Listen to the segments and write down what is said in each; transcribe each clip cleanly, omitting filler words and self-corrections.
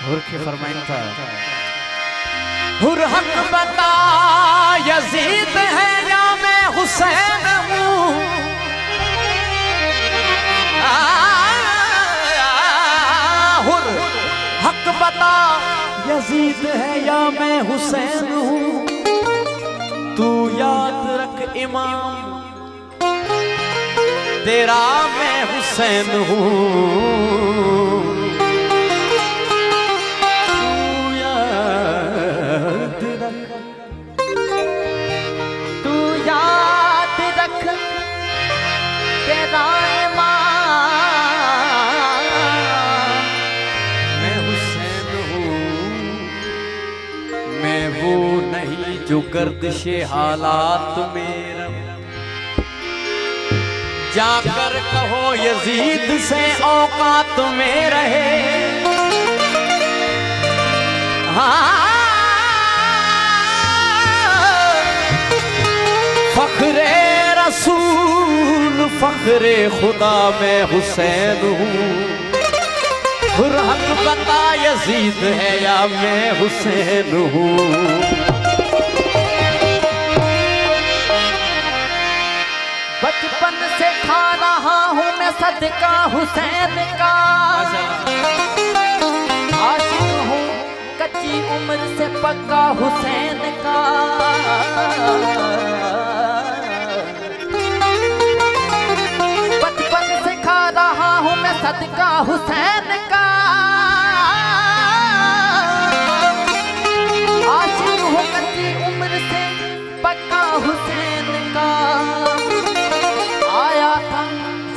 हुर के फरमाइन था, हुर हक बता यजीद है या मैं हुसैन हूँ। हुर हक बता यजीद है या मैं हुसैन हूँ। तू याद रख इमाम तेरा मैं हुसैन हूँ। तू याद रख तेरा इमाम मैं हुसैन हूँ। मैं वो नहीं जो गर्दिशे हालात में जाकर कहो यजीद से औकात में रहे। फख्रे रसूल फख्रे खुदा मैं हुसैन हूँ। हुर हक बता यजीद है या मैं हुसैन हूँ। बचपन से खा रहा हूँ मैं सदका हुसैन का। आशिक हूँ कच्ची उम्र से पक्का हुसैन का। बचपन से खा रहा हूँ मैं सदका हुसैन का। आशिक हूँ कच्ची उम्र से पक्का हुसैन का। आया था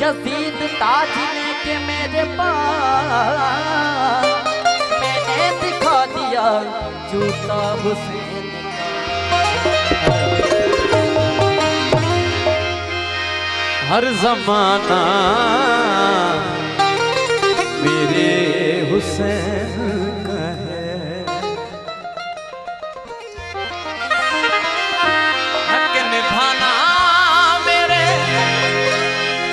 यजीद ताज लेके मेरे पास, मैंने दिखा दिया जूता हुसैन का। हर जमाना मेरे हुसैन का है। हक निभाना मेरे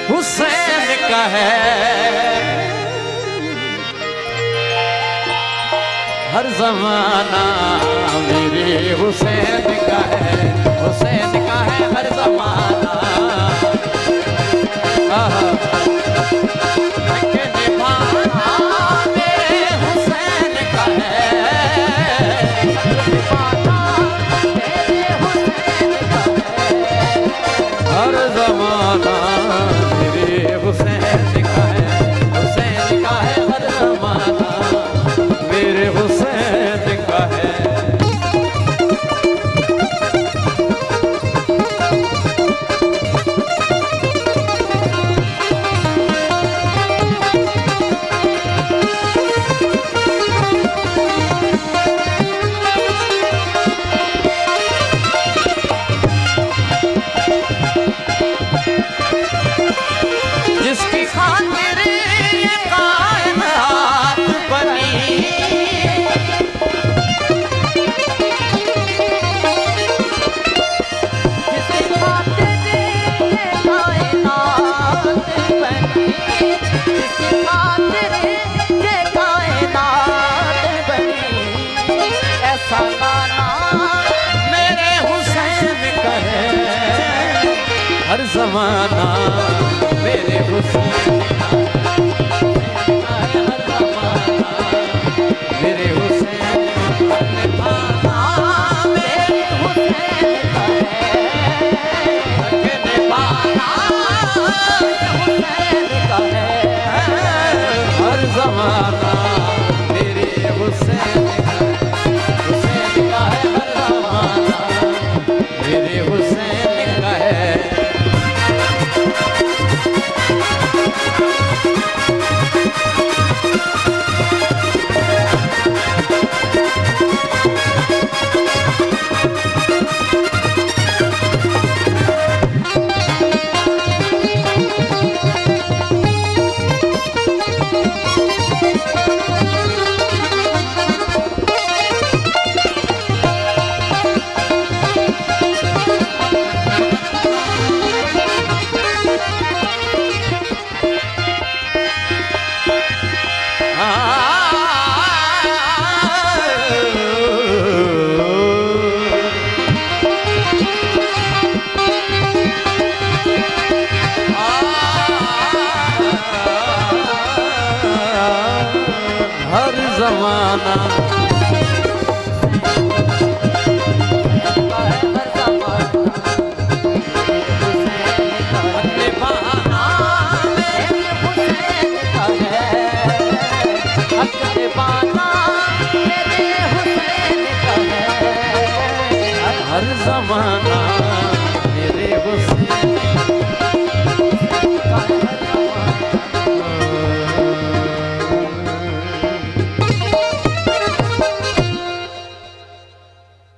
हुसैन का है। हर जमाना मेरे हुसैन का है। हुसैन का है हर जमाना। हक निभाना मेरे हुसैन का है। हक निभाना मेरे हुसैन का है। हर जमाना मेरे हुसैन का है। हुसैन का है हर जमाना मेरे हुसैन का है। जिसकी खातिर ये कायनात बनी, जिसकी खातिर ये कायनात बनी, जिसकी खातिर ये कायनात बनी। ऐसा गाना मेरे हुसैन का है। हर जमाना मेरे हुसैन का है। हर जमाना मेरे हुसैन निभाना मेरे हुसैन का है। हक निभाना हुसैन का है। हर जमाना मेरे हुसैन का है। हुसैन का है हर जमाना मेरे हुसैन का है। जमाना हर जमाना